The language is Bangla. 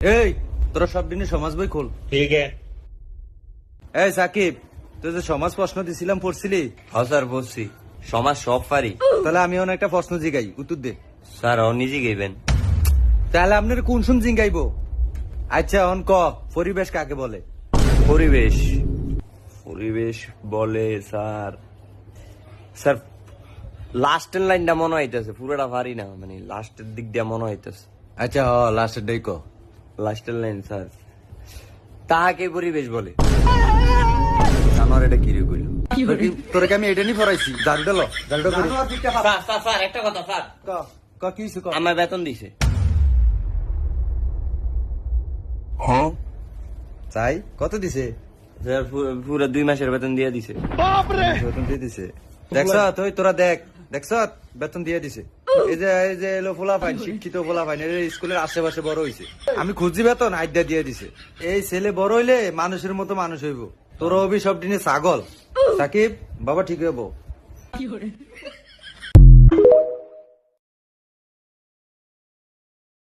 এই তোরা সব দিনে সমাজ বই খোল। ठीक है। এই সাকিব, তুই যে সমাজ প্রশ্ন দিছিলাম পড়ছিলি? হ্যাঁ স্যার বলছি সমাজ সব পারি। তাহলে আমি অনেক একটা প্রশ্ন জিগাই, উত্তর দে। স্যার ও নিজে গেবেন। তাহলে আপনার কোন শুন জিগাইবো? আচ্ছা অন ক, পরিবেশ কাকে বলে? পরিবেশ পরিবেশ বলে স্যার স্যার লাস্টের লাইনটা মনে হইতেছে, পুরোটা পারি না, মানে লাস্টের দিক দিয়ে মনে হইতেছে। আচ্ছা লাস্টের ডাই ক। লাস্টের লাইন স্যার, তাহাকে পরিবেশ বলে। আমার এটা কি রে কইল? তোরে কি আমি এটা নি পড়াইছি? জালটা ল, জালটা করি। স্যার স্যার স্যার একটা কথা স্যার, ক ক কি হইছে ক? আমার বেতন দিছে। চাই কত দিছে? স্যার পুরো 2 মাসের বেতন দিয়ে দিছে। বেতন দিয়ে দিছে। দেখছ তুই, তোরা দেখ, দেখছ বেতন দিয়ে দিছে। এই যে এলো ফোলা ফাইন, শিক্ষিত ফোলা ফাইন, এর স্কুলের আশেপাশে বড় হইছে। আমি খুঁজি বেতন আইডা দিয়ে দিছে। এই ছেলে বড় হইলে মানুষের মতো মানুষ হইব। তোর অভি সব দিনে ছাগল। সাকিব বাবা ঠিক হইব।